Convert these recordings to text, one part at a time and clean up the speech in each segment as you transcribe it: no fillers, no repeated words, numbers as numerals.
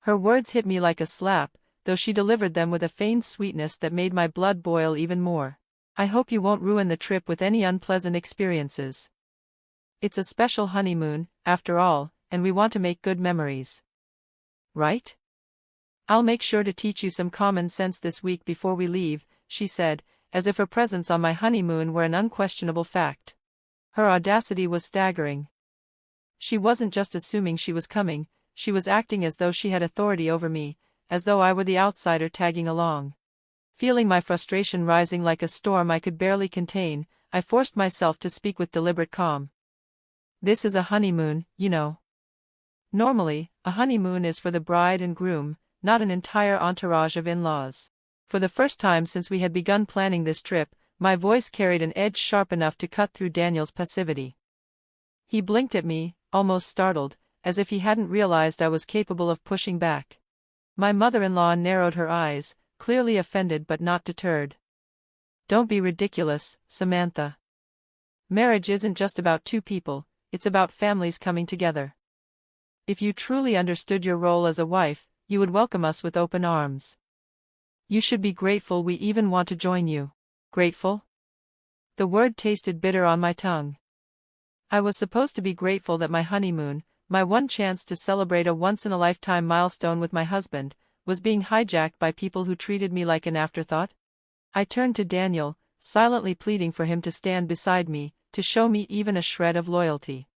Her words hit me like a slap, though she delivered them with a feigned sweetness that made my blood boil even more. I hope you won't ruin the trip with any unpleasant experiences. It's a special honeymoon, after all, and we want to make good memories. Right? I'll make sure to teach you some common sense this week before we leave, she said, as if her presence on my honeymoon were an unquestionable fact. Her audacity was staggering. She wasn't just assuming she was coming, she was acting as though she had authority over me, as though I were the outsider tagging along. Feeling my frustration rising like a storm I could barely contain, I forced myself to speak with deliberate calm. This is a honeymoon, you know. Normally, a honeymoon is for the bride and groom, not an entire entourage of in-laws. For the first time since we had begun planning this trip, my voice carried an edge sharp enough to cut through Daniel's passivity. He blinked at me, almost startled, as if he hadn't realized I was capable of pushing back. My mother-in-law narrowed her eyes, clearly offended but not deterred. Don't be ridiculous, Samantha. Marriage isn't just about two people, it's about families coming together. If you truly understood your role as a wife, you would welcome us with open arms. You should be grateful we even want to join you. Grateful? The word tasted bitter on my tongue. I was supposed to be grateful that my honeymoon, my one chance to celebrate a once-in-a-lifetime milestone with my husband, was being hijacked by people who treated me like an afterthought? I turned to Daniel, silently pleading for him to stand beside me, to show me even a shred of loyalty.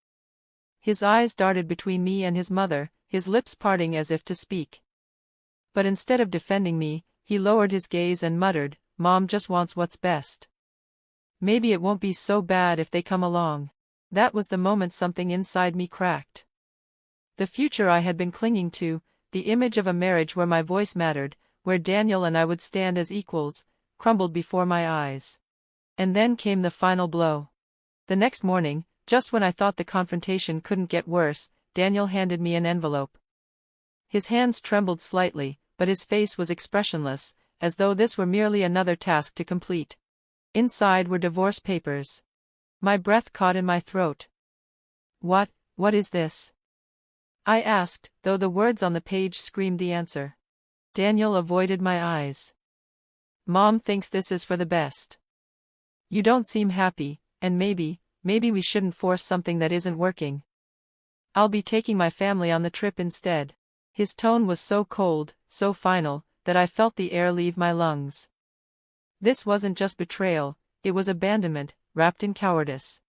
His eyes darted between me and his mother, his lips parting as if to speak. But instead of defending me, he lowered his gaze and muttered, "Mom just wants what's best. Maybe it won't be so bad if they come along." That was the moment something inside me cracked. The future I had been clinging to, the image of a marriage where my voice mattered, where Daniel and I would stand as equals, crumbled before my eyes. And then came the final blow. The next morning, just when I thought the confrontation couldn't get worse, Daniel handed me an envelope. His hands trembled slightly, but his face was expressionless, as though this were merely another task to complete. Inside were divorce papers. My breath caught in my throat. What is this?" I asked, though the words on the page screamed the answer. Daniel avoided my eyes. "Mom thinks this is for the best. You don't seem happy, and maybe we shouldn't force something that isn't working. I'll be taking my family on the trip instead." His tone was so cold, so final, that I felt the air leave my lungs. This wasn't just betrayal, it was abandonment, wrapped in cowardice.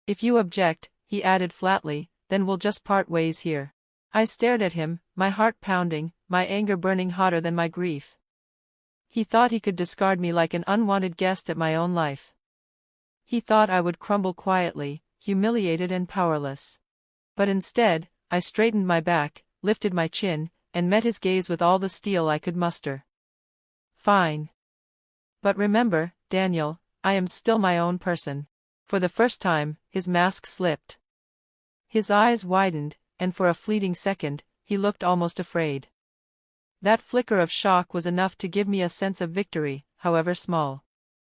"If you object," he added flatly, "then we'll just part ways here." I stared at him, my heart pounding, my anger burning hotter than my grief. He thought he could discard me like an unwanted guest at my own life. He thought I would crumble quietly, humiliated and powerless. But instead, I straightened my back, lifted my chin, and met his gaze with all the steel I could muster. "Fine. But remember, Daniel, I am still my own person." For the first time, his mask slipped. His eyes widened, and for a fleeting second, he looked almost afraid. That flicker of shock was enough to give me a sense of victory, however small.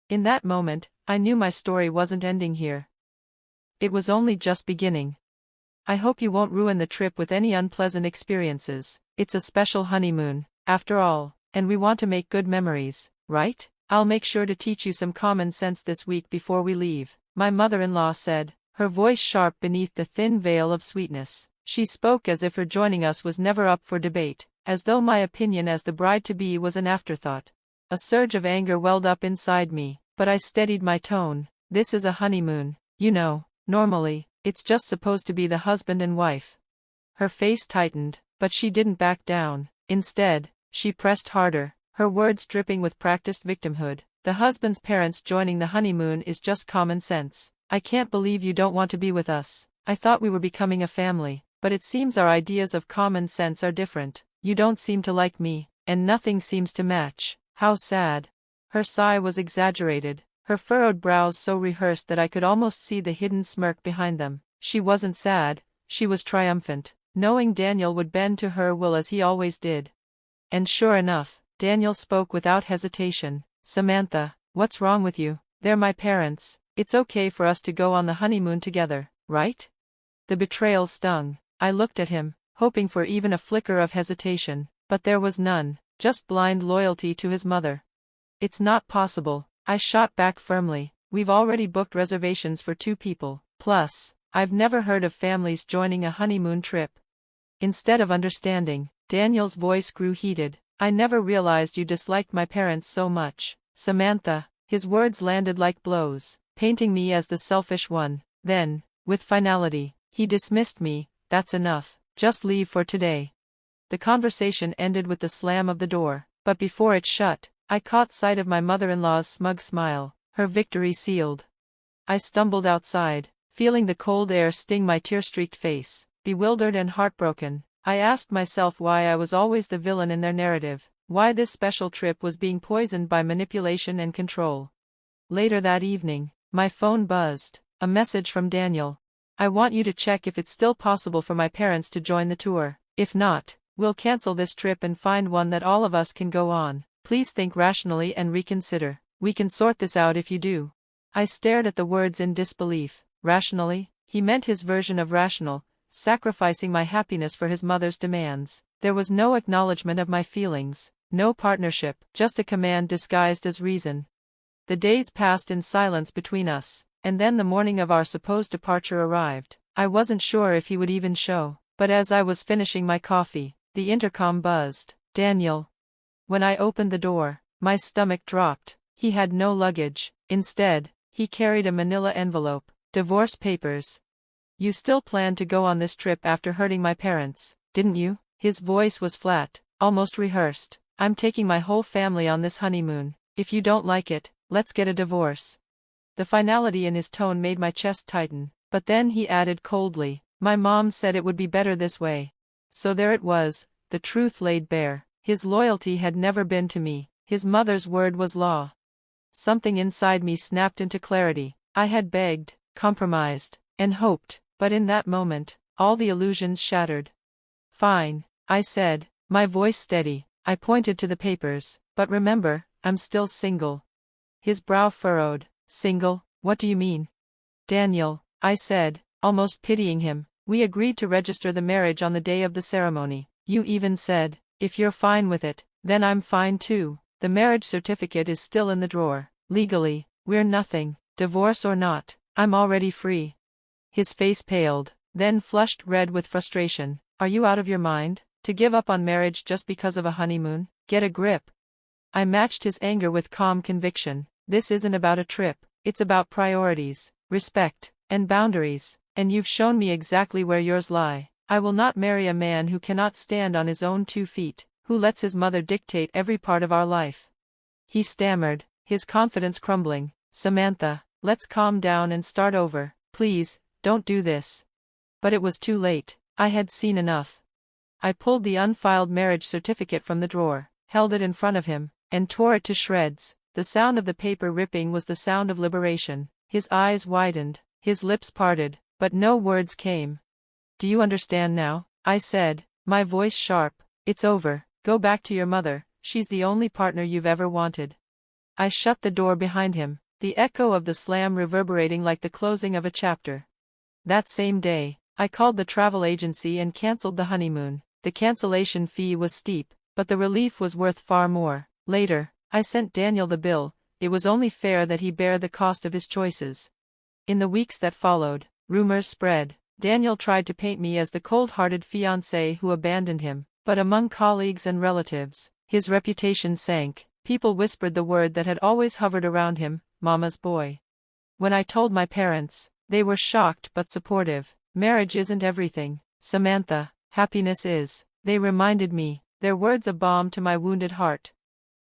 In that moment, I knew my story wasn't ending here. It was only just beginning. "I hope you won't ruin the trip with any unpleasant experiences. It's a special honeymoon, after all, and we want to make good memories, right? I'll make sure to teach you some common sense this week before we leave," my mother-in-law said, her voice sharp beneath the thin veil of sweetness. She spoke as if her joining us was never up for debate, as though my opinion as the bride-to-be was an afterthought. A surge of anger welled up inside me, but I steadied my tone. "This is a honeymoon, you know. Normally, it's just supposed to be the husband and wife." Her face tightened, but she didn't back down. Instead, she pressed harder, her words dripping with practiced victimhood. "The husband's parents joining the honeymoon is just common sense. I can't believe you don't want to be with us. I thought we were becoming a family, but it seems our ideas of common sense are different. You don't seem to like me, and nothing seems to match. How sad." Her sigh was exaggerated, her furrowed brows so rehearsed that I could almost see the hidden smirk behind them. She wasn't sad, she was triumphant, knowing Daniel would bend to her will as he always did. And sure enough, Daniel spoke without hesitation. "Samantha, what's wrong with you? They're my parents. It's okay for us to go on the honeymoon together, right?" The betrayal stung. I looked at him, hoping for even a flicker of hesitation. But there was none, just blind loyalty to his mother. It's not possible, I shot back firmly. We've already booked reservations for 2 people. Plus, I've never heard of families joining a honeymoon trip. Instead of understanding, Daniel's voice grew heated. I never realized you disliked my parents so much, Samantha. His words landed like blows, painting me as the selfish one. Then, with finality, he dismissed me. That's enough, just leave for today. The conversation ended with the slam of the door, but before it shut, I caught sight of my mother-in-law's smug smile, her victory sealed. I stumbled outside, feeling the cold air sting my tear-streaked face. Bewildered and heartbroken, I asked myself why I was always the villain in their narrative, why this special trip was being poisoned by manipulation and control. Later that evening, my phone buzzed, a message from Daniel. I want you to check if it's still possible for my parents to join the tour. If not, we'll cancel this trip and find one that all of us can go on. Please think rationally and reconsider. We can sort this out if you do. I stared at the words in disbelief. Rationally? He meant his version of rational, sacrificing my happiness for his mother's demands. There was no acknowledgement of my feelings, no partnership, just a command disguised as reason. The days passed in silence between us, and then the morning of our supposed departure arrived. I wasn't sure if he would even show, but as I was finishing my coffee, the intercom buzzed. Daniel. When I opened the door, my stomach dropped. He had no luggage. Instead, he carried a manila envelope. Divorce papers. You still planned to go on this trip after hurting my parents, didn't you? His voice was flat, almost rehearsed. I'm taking my whole family on this honeymoon. If you don't like it, let's get a divorce. The finality in his tone made my chest tighten, but then he added coldly, my mom said it would be better this way. So there it was, the truth laid bare. His loyalty had never been to me, his mother's word was law. Something inside me snapped into clarity. I had begged, compromised, and hoped, but in that moment, all the illusions shattered. Fine, I said, my voice steady. I pointed to the papers, but remember, I'm still single. His brow furrowed. Single? What do you mean? Daniel, I said, almost pitying him, we agreed to register the marriage on the day of the ceremony. You even said, if you're fine with it, then I'm fine too. The marriage certificate is still in the drawer. Legally, we're nothing, divorce or not, I'm already free. His face paled, then flushed red with frustration. Are you out of your mind? To give up on marriage just because of a honeymoon? Get a grip. I matched his anger with calm conviction. This isn't about a trip, it's about priorities, respect, and boundaries, and you've shown me exactly where yours lie. I will not marry a man who cannot stand on his own 2 feet, who lets his mother dictate every part of our life. He stammered, his confidence crumbling. Samantha, let's calm down and start over, please, don't do this. But it was too late, I had seen enough. I pulled the unfiled marriage certificate from the drawer, held it in front of him, and tore it to shreds. The sound of the paper ripping was the sound of liberation. His eyes widened, his lips parted, but no words came. Do you understand now? I said, my voice sharp. It's over, go back to your mother, she's the only partner you've ever wanted. I shut the door behind him, the echo of the slam reverberating like the closing of a chapter. That same day, I called the travel agency and cancelled the honeymoon. The cancellation fee was steep, but the relief was worth far more. Later, I sent Daniel the bill. It was only fair that he bear the cost of his choices. In the weeks that followed, rumors spread. Daniel tried to paint me as the cold-hearted fiancé who abandoned him, but among colleagues and relatives, his reputation sank. People whispered the word that had always hovered around him, Mama's boy. When I told my parents, they were shocked but supportive. Marriage isn't everything, Samantha, happiness is, they reminded me, their words a balm to my wounded heart.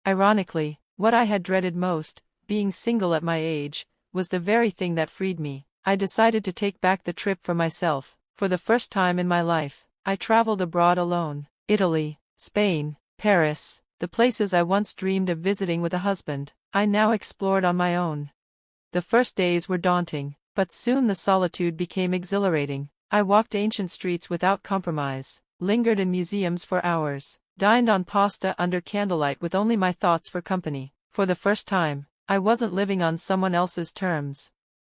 Ironically, what I had dreaded most, being single at my age, was the very thing that freed me. I decided to take back the trip for myself. For the first time in my life, I traveled abroad alone. Italy, Spain, Paris, the places I once dreamed of visiting with a husband, I now explored on my own. The first days were daunting, but soon the solitude became exhilarating. I walked ancient streets without compromise, lingered in museums for hours, dined on pasta under candlelight with only my thoughts for company. For the first time, I wasn't living on someone else's terms.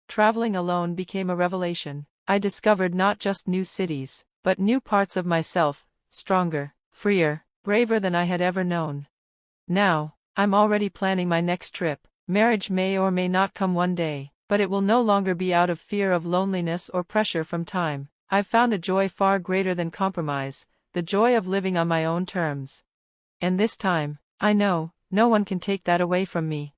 Traveling alone became a revelation. I discovered not just new cities, but new parts of myself, stronger, freer, braver than I had ever known. Now, I'm already planning my next trip. Marriage may or may not come one day, but it will no longer be out of fear of loneliness or pressure from time. I've found a joy far greater than compromise, the joy of living on my own terms. And this time, I know, no one can take that away from me.